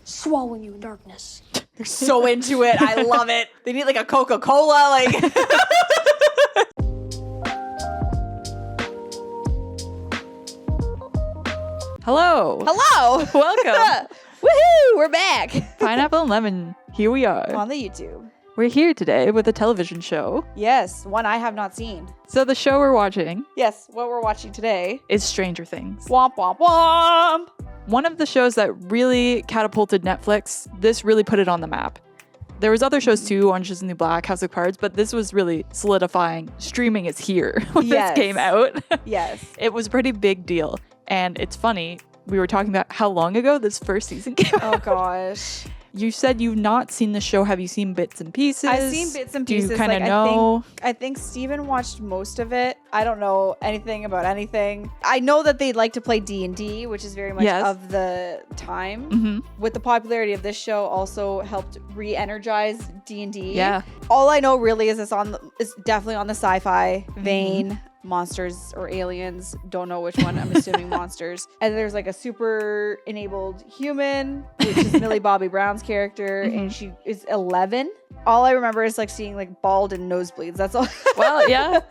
swallowing you in darkness. They're so into it. I love it. They need like a Coca-Cola. Like. Hello. Hello. Welcome. Woohoo. We're back. Pineapple and Lemon. Here we are. On the YouTube. We're here today with a television show. Yes. One I have not seen. So the show we're watching Yes. What we're watching today is Stranger Things. Womp womp womp. One of the shows that really catapulted Netflix. This really put it on the map. There was other shows too, Orange is the New Black, House of Cards, but this was really solidifying. Streaming is here when Yes. this came out. Yes. It was a pretty big deal. And it's funny, we were talking about how long ago this first season came out. Oh gosh. You said you've not seen the show. Have you seen bits and pieces? I've seen bits and pieces. Do you kind of like, know? I think Steven watched most of it. I don't know anything about anything. I know that they like to play D&D, which is very much Yes. of the time. Mm-hmm. With the popularity of this show, also helped re-energize D&D. Yeah. All I know really is it's definitely on the sci-fi vein. Monsters or aliens, don't know which one. I'm assuming monsters. And there's like a super enabled human, which is Millie Bobby Brown's character, and she is 11. All I remember is like seeing like bald and nosebleeds. That's all. Well, yeah.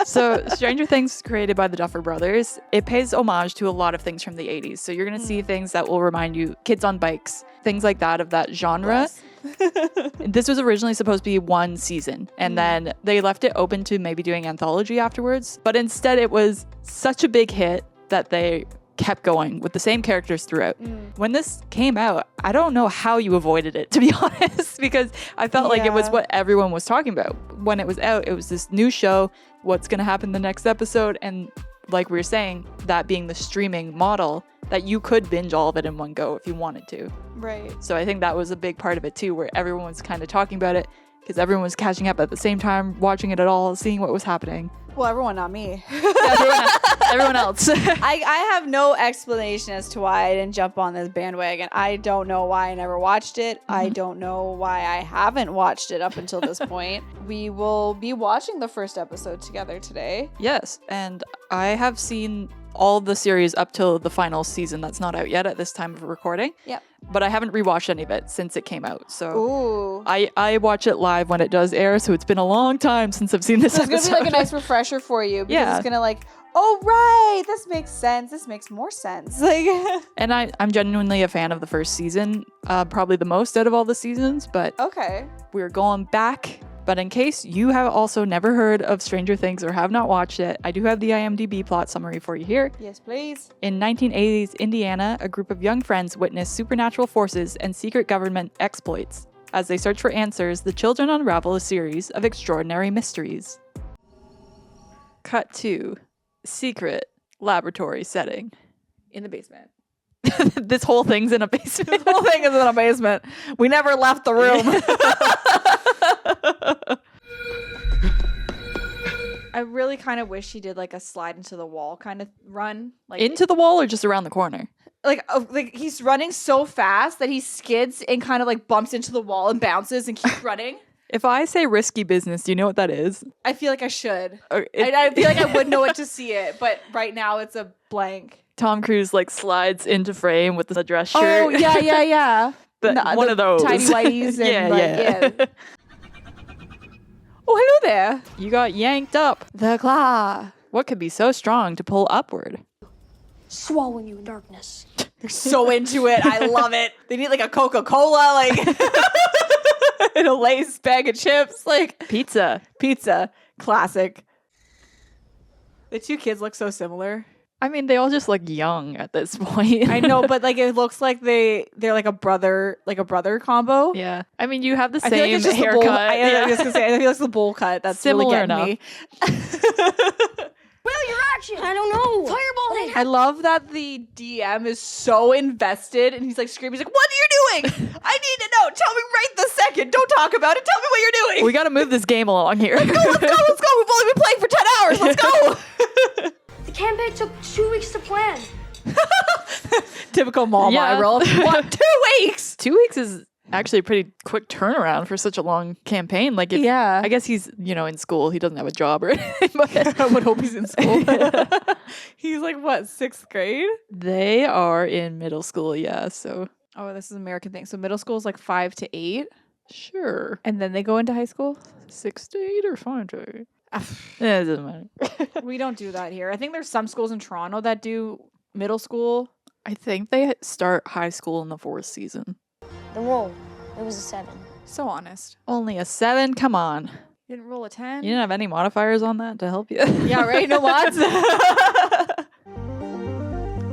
So Stranger Things is created by the Duffer Brothers. It pays homage to a lot of things from the 80s. So you're going to see things that will remind you, kids on bikes, things like that of that genre. Yes. This was originally supposed to be one season, and then they left it open to maybe doing anthology afterwards. But instead, it was such a big hit that they kept going with the same characters throughout. When this came out, I don't know how you avoided it, to be honest, because I felt like it was what everyone was talking about. When it was out, it was this new show, what's going to happen the next episode, and like we were saying, that being the streaming model, that you could binge all of it in one go if you wanted to. Right. So I think that was a big part of it too, where everyone was kind of talking about it because everyone was catching up at the same time, watching it at all, seeing what was happening. Well, everyone, not me. Everyone else. I have no explanation as to why I didn't jump on this bandwagon. I don't know why I never watched it. I don't know why I haven't watched it up until this point. We will be watching the first episode together today. Yes, and I have seen all the series up till the final season that's not out yet at this time of recording. Yep. But I haven't rewatched any of it since it came out. So Ooh. I watch it live when it does air, so it's been a long time since I've seen this So it's episode. going to be like a nice refresher for you. Because Yeah. it's going to like, oh, right, this makes sense. This makes more sense. Like, And I'm genuinely a fan of the first season, probably the most out of all the seasons, but okay. we're going back. But in case you have also never heard of Stranger Things or have not watched it, I do have the IMDb plot summary for you here. Yes, please. In 1980s Indiana, a group of young friends witness supernatural forces and secret government exploits. As they search for answers, the children unravel a series of extraordinary mysteries. Cut to secret laboratory setting. In the basement. This whole thing's in a basement. The whole thing is in a basement. We never left the room. I really kind of wish he did like a slide into the wall kind of run. Like Into the wall or just around the corner? like he's running so fast that he skids and kind of like bumps into the wall and bounces and keeps running. If I say risky business, do you know what that is? I feel like I should. Or I feel like I would know it to see it, but right now it's a blank. Tom Cruise like slides into frame with the dress shirt. Oh, yeah. One of those. Tiny whities and yeah. Oh, hello there. You got yanked up. The claw. What could be so strong to pull upward? Swallowing you in darkness. They're so into it. I love it. They need like a Coca-Cola, like and a Lay's bag of chips, like Pizza. Classic. The two kids look so similar. I mean, they all just look young at this point. I know, but like it looks like they're like a brother combo. Yeah. I mean, you have the I feel like same it's just haircut. the bowl. I was gonna say, I feel like it's the bowl cut. That's Similar really getting enough. me. Will, your action! I don't know. Fireball! I love that the DM is so invested and he's like screaming. He's like, "What are you doing? I need to know. Tell me right this second. Don't talk about it. Tell me what you're doing." We got to move this game along here. Let's go. We've only been playing for 10 hours. Let's go. The campaign took 2 weeks to plan. Typical mom Yeah. eye roll. What? 2 weeks? 2 weeks is actually a pretty quick turnaround for such a long campaign. Like, if, Yeah. I guess he's, in school. He doesn't have a job or anything. But I would hope he's in school. He's like, what, 6th grade? they are in middle school, yeah. So Oh, this is an American thing. So middle school is like 5 to 8, Sure. and then they go into high school. 6 to 8 or 5 to 8? Yeah, it doesn't matter. We don't do that here. I think there's some schools in Toronto that do middle school. I think they start high school in the 4th season. The roll. It was a 7. So honest. Only a 7? Come on. You didn't roll a 10? You didn't have any modifiers on that to help you? Yeah, right? No mods?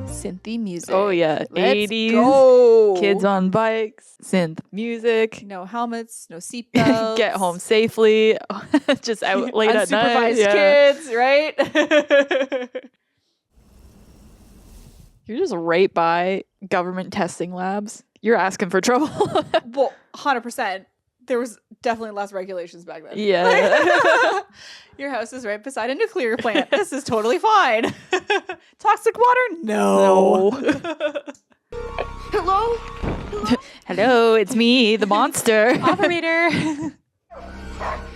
Synthy music. Oh, yeah. Let's 80s. go. Kids on bikes. Synth music. No helmets, no seatbelts. Get home safely. Just out late at night. Unsupervised kids, right? You're just right by government testing labs. You're asking for trouble. Well, 100%. There was definitely less regulations back then. Yeah. Your house is right beside a nuclear plant. This is totally fine. Toxic water? No. Hello? Hello, it's me, the monster. Operator.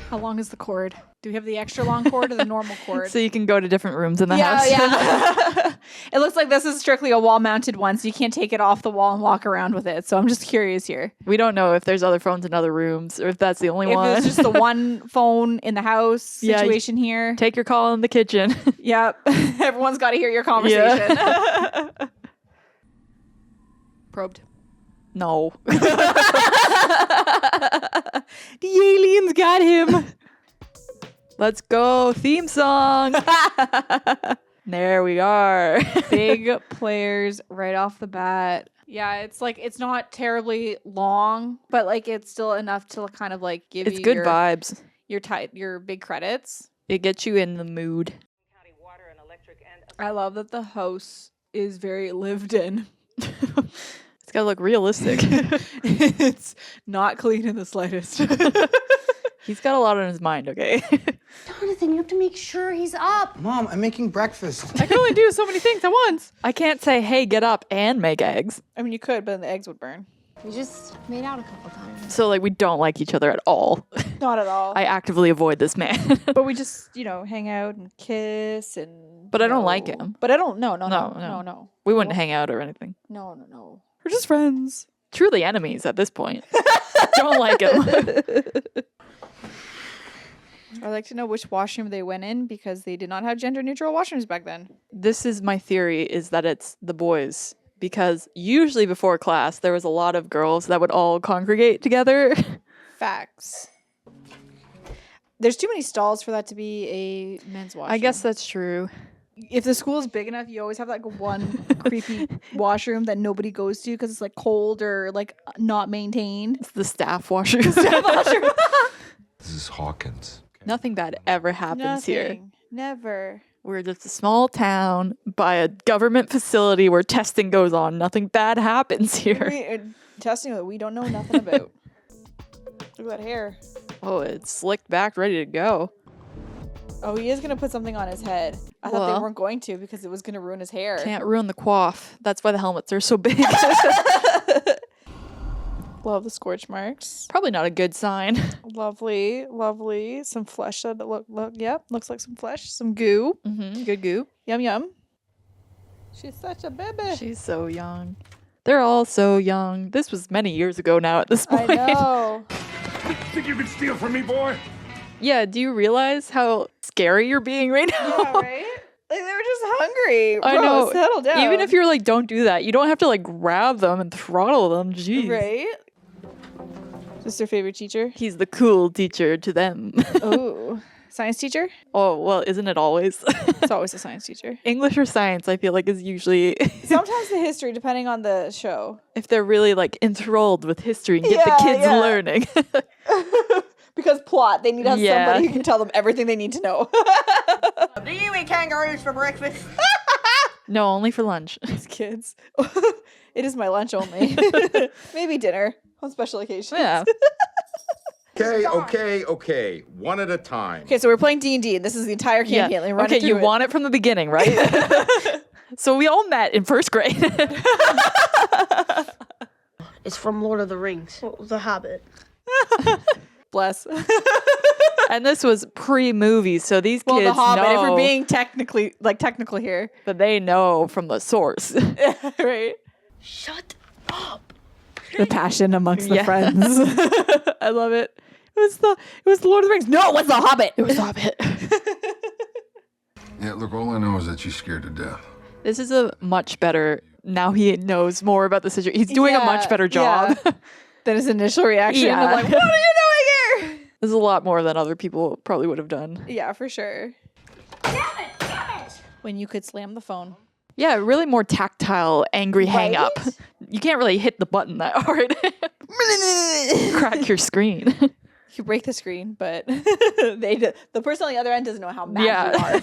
How long is the cord? Do we have the extra long cord or the normal cord? So you can go to different rooms in the house. Yeah. It looks like this is strictly a wall-mounted one, so you can't take it off the wall and walk around with it. So I'm just curious here. We don't know if there's other phones in other rooms or if that's the only If one. it's just the one phone in the house Yeah, situation here. Take your call in the kitchen. Yep. Everyone's got to hear your conversation. Probed. No. The aliens got him. Let's go. Theme song. There we are. Big players right off the bat. Yeah, it's like it's not terribly long, but like it's still enough to kind of like give It's you good vibes. your big credits. It gets you in the mood. I love that the house is very lived in. It's gotta look realistic. It's not clean in the slightest. He's got a lot on his mind, okay? Jonathan, you have to make sure he's up. Mom, I'm making breakfast. I can only do so many things at once. I can't say, hey, get up and make eggs. I mean, you could, but then the eggs would burn. We just made out a couple times. So, like, we don't like each other at all. Not at all. I actively avoid this man. But we just, hang out and kiss and. But I don't like him. But I don't. No. We wouldn't hang out or anything. No. We're just friends. Truly enemies at this point. Don't like him. I'd like to know which washroom they went in because they did not have gender neutral washrooms back then. This is my theory, is that it's the boys. Because usually before class, there was a lot of girls that would all congregate together. Facts. There's too many stalls for that to be a men's washroom. I guess that's true. If the school is big enough, you always have like one creepy washroom that nobody goes to because it's like cold or like not maintained. It's the staff washroom. This is Hawkins. Nothing bad ever happens here. Nothing. Never. We're just a small town by a government facility where testing goes on. Nothing bad happens here. Testing that we don't know nothing about. Look at that hair. Oh, it's slicked back, ready to go. Oh, he is going to put something on his head. I thought they Well. weren't going to because it was going to ruin his hair. Can't ruin the coif. That's why the helmets are so big. Love the scorch marks. Probably not a good sign. Lovely. Some flesh that looks like some flesh. Some goo. Mm-hmm. Good goo. Yum yum. She's such a baby. She's so young. They're all so young. This was many years ago now at this point. I know. Think you can steal from me, boy? Yeah, do you realize how scary you're being right now? Yeah, right? Like they were just hungry. I Bro, know. settle down. Even if you're like, don't do that. You don't have to like grab them and throttle them. Jeez. Right? Is this your favorite teacher? He's the cool teacher to them. Oh. Science teacher? Oh, well, isn't it always? It's always a science teacher. English or science, I feel like, is usually Sometimes the history, depending on the show. if they're really like enthralled with history and get the kids yeah. learning. Because plot, they need to have Yeah. somebody who can tell them everything they need to know. Do you eat kangaroos for breakfast? No, only for lunch. These kids. It is my lunch only. Maybe dinner on special occasions. Yeah. Okay. One at a time. Okay, so we're playing D&D, and this is the entire Yeah. campaign. Let me run Okay, it through you it. want it from the beginning, right? So we all met in first grade. It's from Lord of the Rings. The Hobbit. Bless. And this was pre-movie, so these Well, kids the Hobbit, if know we're being technical here. that they know from the source. Right? Shut up. The passion amongst the Yeah. friends. I love it. It was the Lord of the Rings. No, it was the Hobbit. It was the Hobbit. Yeah, look, all I know is that she's scared to death. This is a much better. Now he knows more about the situation. He's doing a much better job. Than his initial reaction. Yeah. I'm like, what are you doing here? This is a lot more than other people probably would have done. Yeah, for sure. When you could slam the phone. Yeah, really more tactile, angry hang up. Right? You can't really hit the button that hard. Crack your screen. You break the screen, but the person on the other end doesn't know how mad you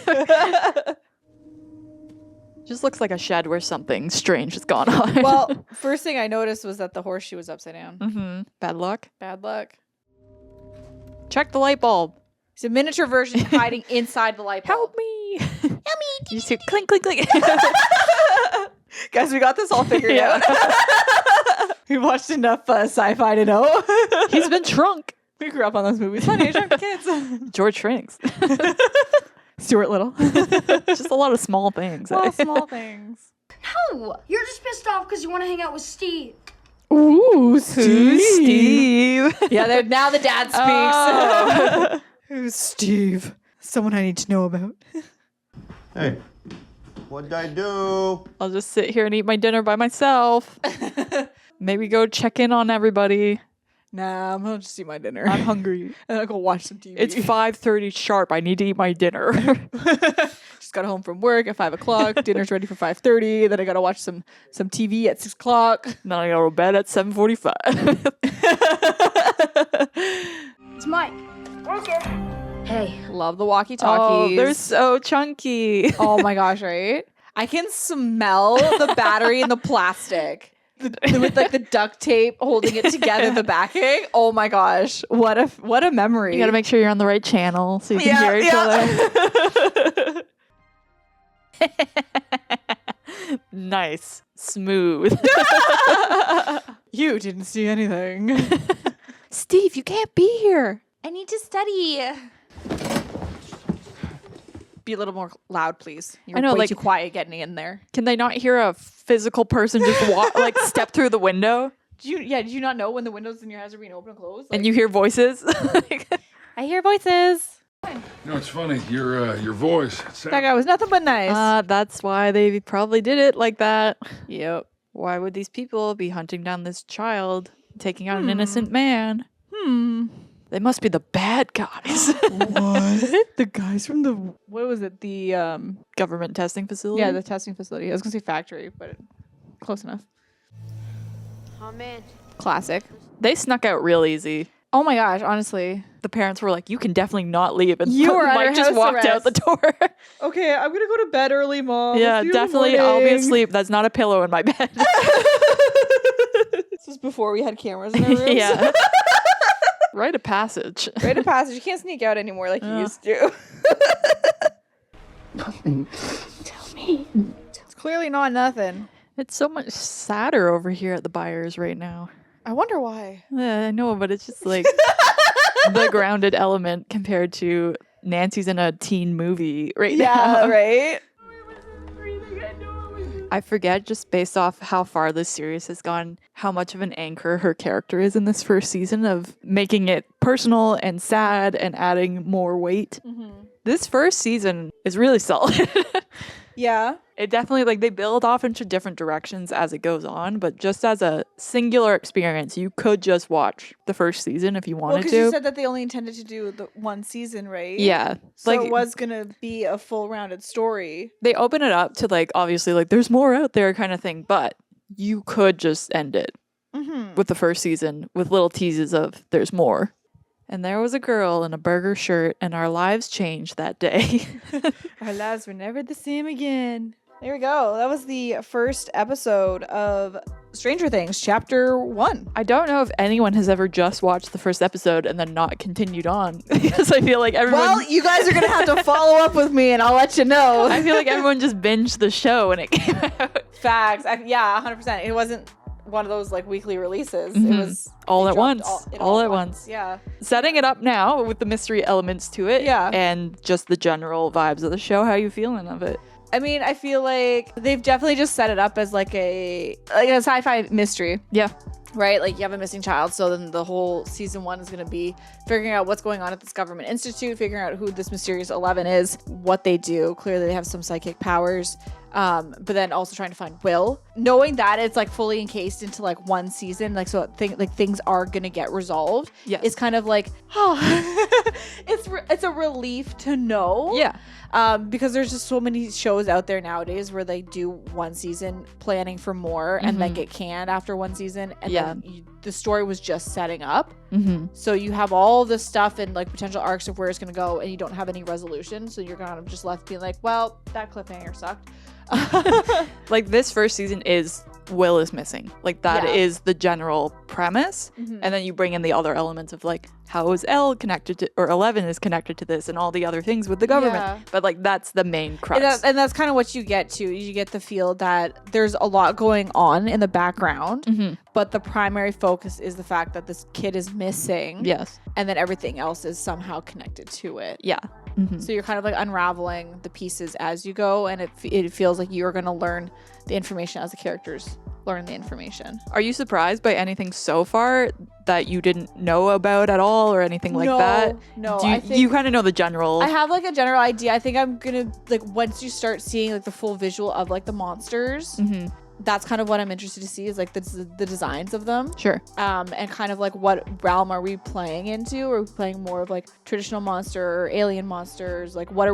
are. Just looks like a shed where something strange has gone on. Well, first thing I noticed was that the horseshoe was upside down. Bad luck. Bad luck. Check the light bulb. It's a miniature version hiding inside the light bulb. Help me. Help me. You see, clink, clink, clink. Guys, we got this all figured out. We watched enough sci-fi to know. He's been shrunk. We grew up on those movies. Honey, I Shrunk the Kids. George shrinks. Stuart Little. Just a lot of small things. All small things. No, you're just pissed off because you want to hang out with Steve. Ooh, Steve. Yeah, now the dad speaks. Oh. Who's Steve? Someone I need to know about. Hey, what'd I do? I'll just sit here and eat my dinner by myself. Maybe go check in on everybody. Nah, I'm gonna just eat my dinner. I'm hungry. And I'll go watch some TV. It's 5:30 sharp. I need to eat my dinner. Just got home from work at 5 o'clock. Dinner's ready for 5:30. Then I gotta watch some TV at 6 o'clock. Then I go to bed at 7:45. It's Mike. Okay. Hey. Love the walkie-talkies. Oh, they're so chunky. Oh my gosh, right? I can smell the battery in the plastic. With like the duct tape holding it together, the backing. Oh my gosh, what a memory! You gotta make sure you're on the right channel so you can hear each other. Nice, smooth. You didn't see anything. Steve, you can't be here. I need to study. Be a little more loud, please. You're I know, way like- too quiet getting in there. Can they not hear a physical person just walk, like step through the window Did you not know when the windows in your house are being open and closed? and you hear voices? I hear voices. You know, it's funny, your voice. That guy was nothing but nice. That's why they probably did it like that. Yep. Why would these people be hunting down this child, taking out an innocent man? They must be the bad guys. What? The guys from the what was it? The Government testing facility? yeah, the testing facility. I was gonna say factory, but close enough. Oh man. Classic. They snuck out real easy. Oh my gosh, honestly. The parents were like, you can definitely not leave. And You are Mike under just house walked out the door. Okay, I'm gonna go to bed early, Mom. Yeah, definitely. I'll be asleep. That's not a pillow in my bed. This was before we had cameras in our rooms. Yeah. Rite of passage. Rite of passage. You can't sneak out anymore like you used to. Nothing. Tell me. It's clearly not nothing. It's so much sadder over here at the Byers right now. I wonder why. Yeah, I know, but it's just like the grounded element compared to Nancy's in a teen movie right now. right? I forget, just based off how far this series has gone, how much of an anchor her character is in this first season of making it personal and sad and adding more weight. This first season is really solid. Yeah. It definitely, like, they build off into different directions as it goes on, but just as a singular experience, you could just watch the first season if you Well, wanted because to. you said that they only intended to do the one season, right? Yeah. So like, it was gonna be a full rounded story. they open it up to, like, obviously, like, there's more out there kind of thing, but you could just end it with the first season with little teases of there's more. And there was a girl in a burger shirt, and our lives changed that day. Our lives were never the same again. There we go. That was the first episode of Stranger Things, Chapter 1. I don't know if anyone has ever just watched the first episode and then not continued on, because I feel like everyone. Well, you guys are going to have to follow up with me, and I'll let you know. I feel like everyone just binged the show when it came out. Facts. Yeah, 100%. It wasn't one of those like weekly releases. It was All they at dropped once. it All at once. Yeah. Setting it up now with the mystery elements to it. Yeah. And just the general vibes of the show. How are you feeling of it? I mean, I feel like they've definitely just set it up as like a sci-fi mystery. Yeah. right? Like you have a missing child, so then the whole season 1 is going to be figuring out what's going on at this government institute, figuring out who this mysterious 11 is, what they do. Clearly they have some psychic powers, but then also trying to find Will. Knowing that it's like fully encased into like one season, like so things are going to get resolved. Yes. It's kind of like, it's a relief to know. Yeah. Because there's just so many shows out there nowadays where they do one season planning for more and then get canned after one season, and then the story was just setting up. So you have all this stuff and like potential arcs of where it's going to go, and you don't have any resolution, so you're kind of just left being like, well, that cliffhanger sucked. Like this first season is Will is missing. Like that is the general premise. And then you bring in the other elements of like, how is L connected to, or 11 is connected to this, and all the other things with the government. Yeah. But like that's the main crux. And that's kind of what you get to. You get the feel that there's a lot going on in the background, but the primary focus is the fact that this kid is missing. Yes. And then everything else is somehow connected to it. Yeah. So you're kind of like unraveling the pieces as you go, and it feels like you're going to learn the information as the characters learn the information. Are you surprised by anything so far that you didn't know about at all, or anything like that? No, You kind of know the general. I have like a general idea. I think I'm gonna like once you start seeing like the full visual of like the monsters, that's kind of what I'm interested to see, is like the designs of them. Sure. And kind of like what realm are we playing into? Are we playing more of like traditional monster or alien monsters? Like what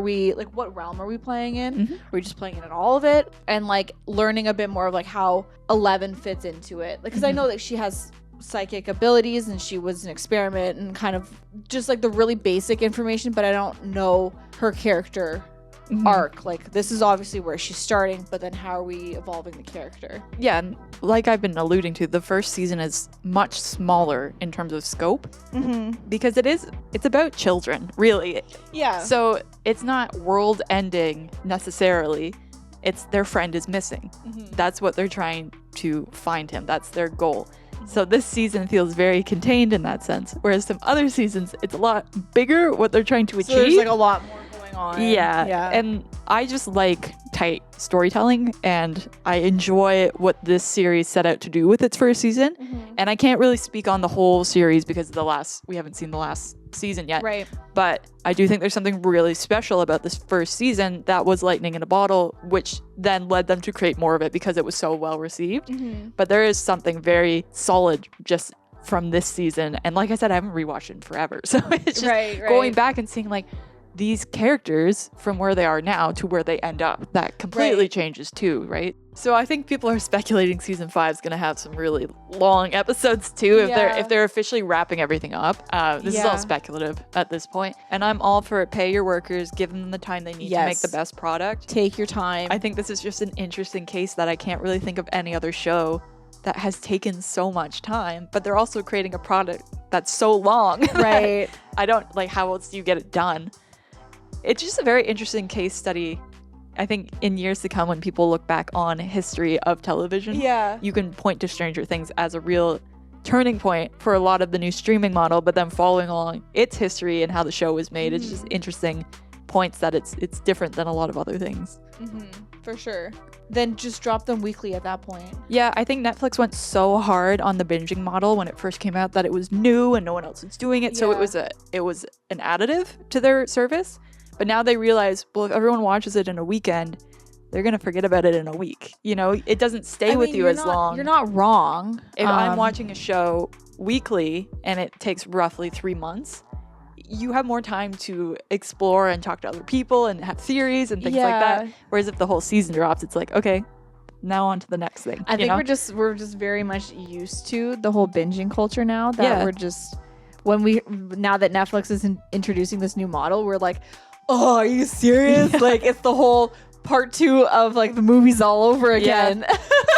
realm are we playing in? Are we just playing in all of it? And like learning a bit more of like how 11 fits into it. Like, cause I know that she has psychic abilities and she was an experiment and kind of just like the really basic information, but I don't know her character arc. Like this is obviously where she's starting, but then how are we evolving the character? Yeah, and like I've been alluding to, the first season is much smaller in terms of scope because it's about children, really. Yeah. So it's not world ending necessarily. It's their friend is missing. That's what they're trying to find him. That's their goal. So this season feels very contained in that sense, whereas some other seasons it's a lot bigger what they're trying to achieve. So there's like a lot more going on. Yeah. And I just like tight storytelling, and I enjoy what this series set out to do with its first season. And I can't really speak on the whole series because we haven't seen the last season yet. Right. But I do think there's something really special about this first season that was lightning in a bottle, which then led them to create more of it because it was so well received. But there is something very solid just from this season. And like I said, I haven't rewatched it in forever. So it's just going back and seeing like these characters from where they are now to where they end up. That completely changes too, right? So I think people are speculating season 5 is going to have some really long episodes too if they're officially wrapping everything up. This is all speculative at this point. And I'm all for it. Pay your workers, give them the time they need to make the best product. Take your time. I think this is just an interesting case that I can't really think of any other show that has taken so much time, but they're also creating a product that's so long. Right. I don't like, how else do you get it done? It's just a very interesting case study. I think in years to come, when people look back on history of television, you can point to Stranger Things as a real turning point for a lot of the new streaming model, but then following along its history and how the show was made, it's just interesting points that it's different than a lot of other things. For sure. Then just drop them weekly at that point. Yeah, I think Netflix went so hard on the binging model when it first came out that it was new and no one else was doing it. So it was an additive to their service. But now they realize, well, if everyone watches it in a weekend, they're going to forget about it in a week. You know, it doesn't stay with you as long. You're not wrong. If I'm watching a show weekly and it takes roughly 3 months, you have more time to explore and talk to other people and have theories and things like that. Whereas if the whole season drops, it's like, okay, now on to the next thing. I think we're just very much used to the whole binging culture now, that we're just, now that Netflix is introducing this new model, we're like, oh, are you serious? Like, it's the whole part 2 of like the movies all over again.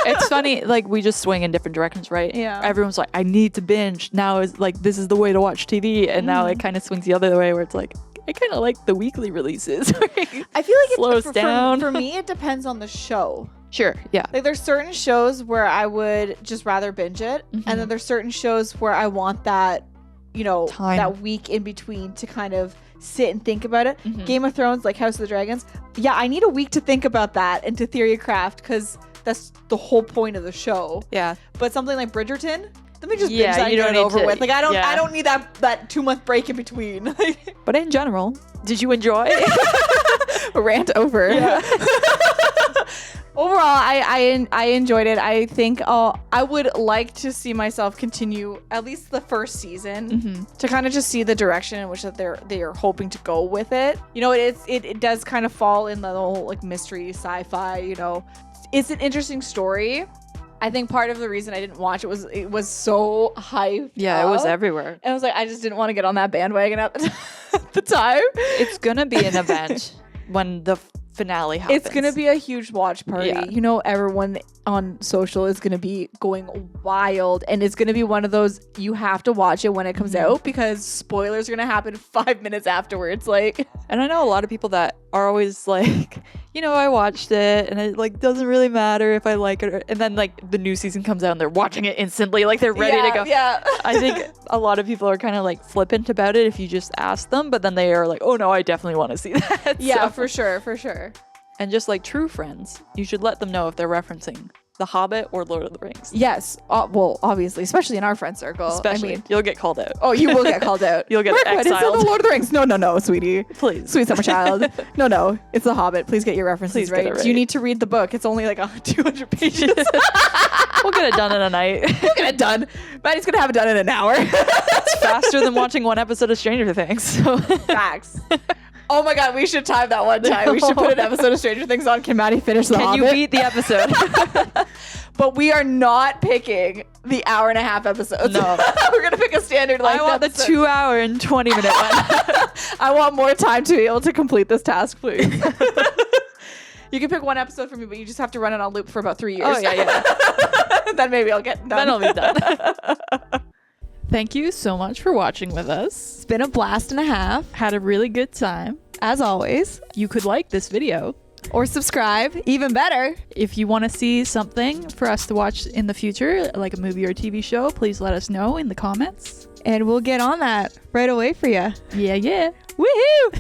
It's funny, like we just swing in different directions, right? Yeah. Everyone's like, I need to binge. Now is like, this is the way to watch TV. And now it kind of swings the other way where it's like, I kind of like the weekly releases. I feel like slows down. For me, it depends on the show. Sure. Yeah. Like there's certain shows where I would just rather binge it. And then there's certain shows where I want that, you know, time. That week in between to kind of sit and think about it. Game of Thrones, like House of the Dragons. Yeah, I need a week to think about that and to theory craft, because that's the whole point of the show. Yeah. But something like Bridgerton, let me just Yeah, binge that and you get don't it need over to- with. Like I yeah. don't need that 2-month break in between. But in general, did you enjoy? Rant over. Yeah. Overall, I enjoyed it. I think I would like to see myself continue at least the first season to kind of just see the direction in which that they are hoping to go with it. You know, it does kind of fall in the whole like mystery sci-fi. You know, it's an interesting story. I think part of the reason I didn't watch it was so hyped. Yeah, it was up. everywhere. And I was like, I just didn't want to get on that bandwagon at the time. It's gonna be an event when the finale happens. It's gonna be a huge watch party. Yeah. You know, everyone on social is gonna be going wild, and it's gonna be one of those you have to watch it when it comes out because spoilers are gonna happen 5 minutes afterwards. Like, And I know a lot of people that are always like, you know, I watched it and it like doesn't really matter if I like it, and then like the new season comes out and they're watching it instantly, like they're ready to go. Yeah. I think a lot of people are kind of like flippant about it if you just ask them, but then they are like, oh no, I definitely want to see that. Yeah, So- for sure. And just like true friends, you should let them know if they're referencing The Hobbit or Lord of the Rings. Yes. Well, obviously, especially in our friend circle. Especially, I mean, you'll get called out. oh, you will get called out. You'll get Margaret, it's not exiled. the Lord of the Rings. No, sweetie. Please. Sweet summer child. No, it's The Hobbit. Please get your references Please get right. it right. You need to read the book. It's only like 200 pages. We'll get it done in a night. We'll get it done. Maddie's gonna have it done in an hour. It's faster than watching one episode of Stranger Things. So. Facts. Oh my god, we should time that one time. We should put an episode of Stranger Things on. Can Maddie finish the Can Hobbit? you beat the episode? But we are not picking the hour and a half episodes. No. We're gonna pick a standard like I want the 2 hour and 20 minute one. I want more time to be able to complete this task, please. You can pick one episode for me, but you just have to run it on loop for about 3 years. Oh, yeah. Then maybe I'll get done. Then I'll be done. Thank you so much for watching with us. It's been a blast and a half, Had a really good time. as always. You could like this video. Or subscribe, even better. If you want to see something for us to watch in the future, like a movie or TV show, please let us know in the comments. And we'll get on that right away for you. Yeah. Woohoo!